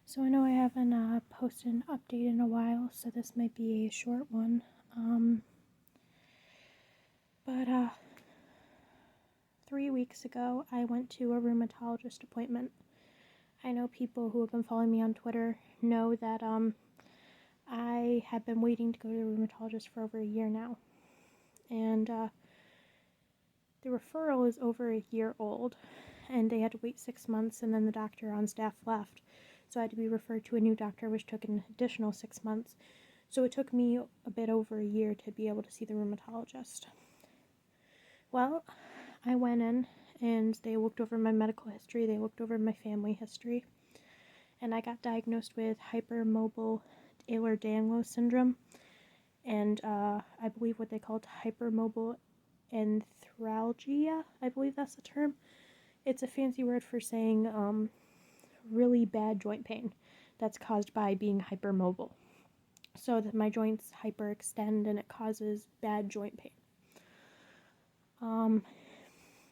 So I know I haven't posted an update in a while, so this might be a short one. But 3 weeks ago, I went to a rheumatologist appointment. I know people who have been following me on Twitter know that I have been waiting to go to the rheumatologist for over a year now. And the referral is over a year old, and they had to wait 6 months, and then the doctor on staff left. So I had to be referred to a new doctor, which took an additional 6 months. So it took me a bit over a year to be able to see the rheumatologist. Well, I went in and they looked over my medical history, they looked over my family history, and I got diagnosed with Hypermobile Ehlers-Danlos syndrome, and I believe what they called Hypermobile arthralgia. I believe that's the term. It's a fancy word for saying really bad joint pain that's caused by being hypermobile. So that my joints hyperextend and it causes bad joint pain.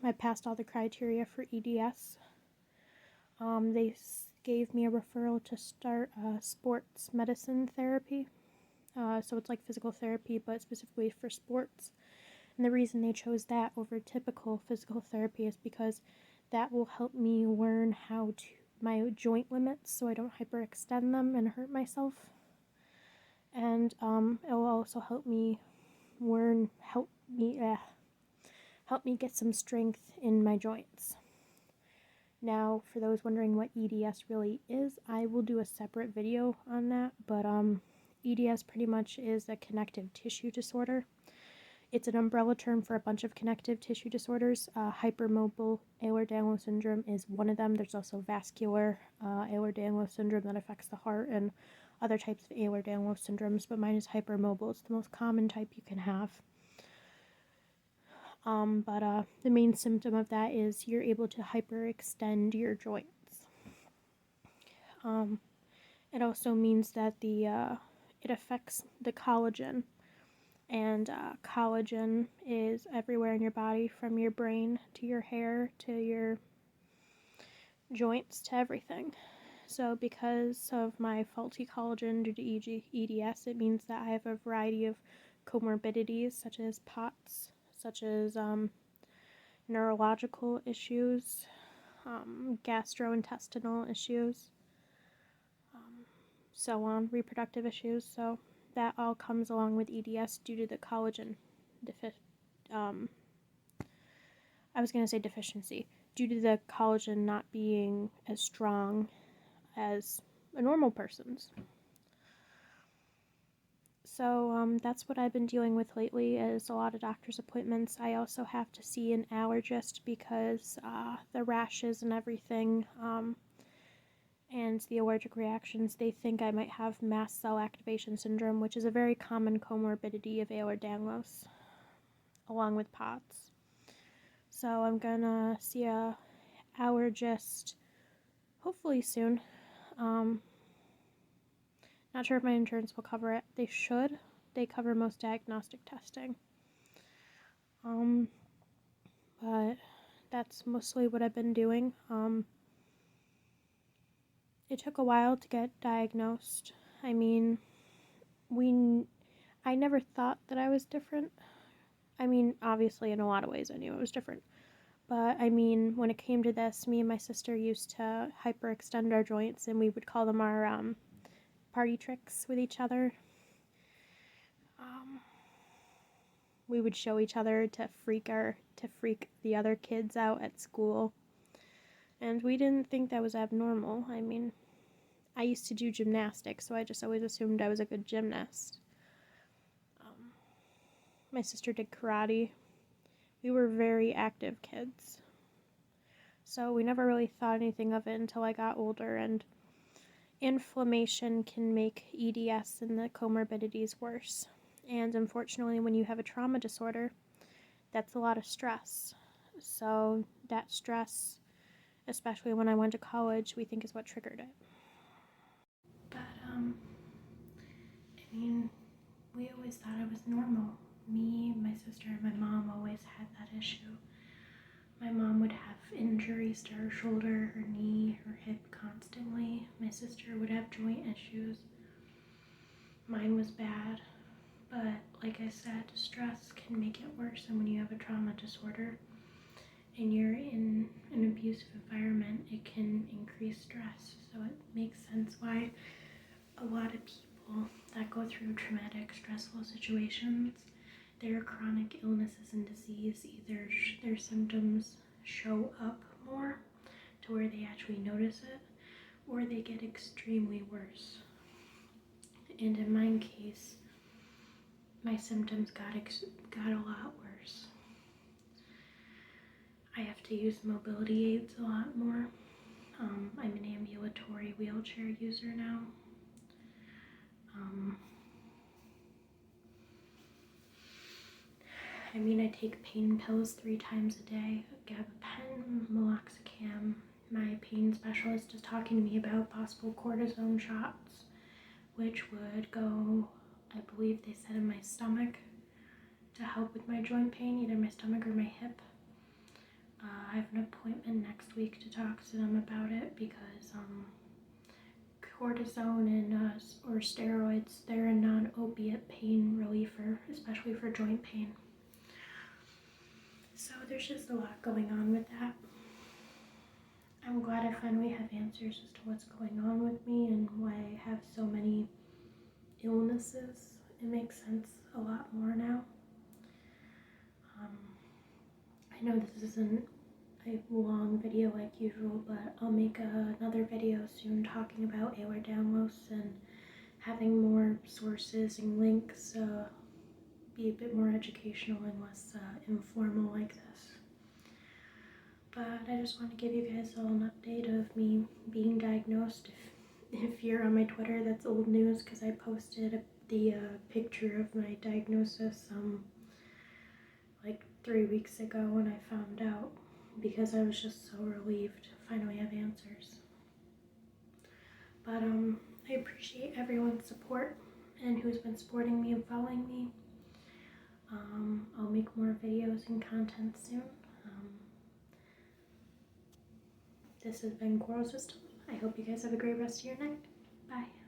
I passed all the criteria for EDS. They gave me a referral to start sports medicine therapy. So it's like physical therapy, but specifically for sports. And the reason they chose that over typical physical therapy is because that will help me learn how to my joint limits so I don't hyperextend them and hurt myself. And it will also help me get some strength in my joints. Now, for those wondering what EDS really is, I will do a separate video on that, but EDS pretty much is a connective tissue disorder. It's an umbrella term for a bunch of connective tissue disorders. Hypermobile Ehlers-Danlos syndrome is one of them. There's also vascular Ehlers-Danlos syndrome that affects the heart and other types of Ehlers-Danlos syndromes, but mine is hypermobile. It's the most common type you can have. But the main symptom of that is you're able to hyperextend your joints. It also means that it affects the collagen. And collagen is everywhere in your body, from your brain to your hair to your joints to everything. So because of my faulty collagen due to EDS, it means that I have a variety of comorbidities such as POTS, such as neurological issues, gastrointestinal issues, so on, reproductive issues. So that all comes along with EDS due to the collagen deficiency, due to the collagen not being as strong as a normal person's. So that's what I've been dealing with lately, is a lot of doctor's appointments. I also have to see an allergist because the rashes and everything, and the allergic reactions, they think I might have mast cell activation syndrome, which is a very common comorbidity of Ehlers-Danlos, along with POTS. So I'm gonna see a allergist hopefully soon. Not sure if my insurance will cover it. They should. They cover most diagnostic testing. But that's mostly what I've been doing. It took a while to get diagnosed. I mean, I never thought that I was different. I mean, obviously, in a lot of ways, I knew I was different. But, I mean, when it came to this, me and my sister used to hyperextend our joints, and we would call them our party tricks with each other. We would show each other to freak the other kids out at school. And we didn't think that was abnormal. I mean, I used to do gymnastics, so I just always assumed I was a good gymnast. My sister did karate. We were very active kids. So we never really thought anything of it until I got older, and inflammation can make EDS and the comorbidities worse. And unfortunately, when you have a trauma disorder, that's a lot of stress. So that stress, especially when I went to college, we think is what triggered it. But, I mean, we always thought it was normal. Me, my sister, and my mom always had that issue. My mom would have injuries to her shoulder, her knee, her hip constantly. My sister would have joint issues. Mine was bad, but like I said, stress can make it worse. And when you have a trauma disorder and you're in an abusive environment, it can increase stress. So it makes sense why a lot of people that go through traumatic, stressful situations, their chronic illnesses and disease, either their symptoms show up more to where they actually notice it, or they get extremely worse. And in my case, my symptoms got a lot worse. I have to use mobility aids a lot more. I'm an ambulatory wheelchair user now. I take pain pills 3 times a day, gabapentin, meloxicam. My pain specialist is talking to me about possible cortisone shots, which would go, I believe they said, in my stomach to help with my joint pain, either my stomach or my hip. I have an appointment next week to talk to them about it because cortisone and or steroids, they're a non-opiate pain reliever, especially for joint pain. So there's just a lot going on with that. I'm glad I finally have answers as to what's going on with me and why I have so many illnesses. It makes sense a lot more now. I know this isn't a long video like usual, but I'll make another video soon talking about Ehlers-Danlos and having more sources and links, be a bit more educational and less informal like this. But I just want to give you guys all an update of me being diagnosed. If you're on my Twitter, that's old news because I posted the picture of my diagnosis like 3 weeks ago when I found out, because I was just so relieved to finally have answers. But I appreciate everyone's support and who's been supporting me and following me. I'll make more videos and content soon. This has been Coral System. I hope you guys have a great rest of your night. Bye.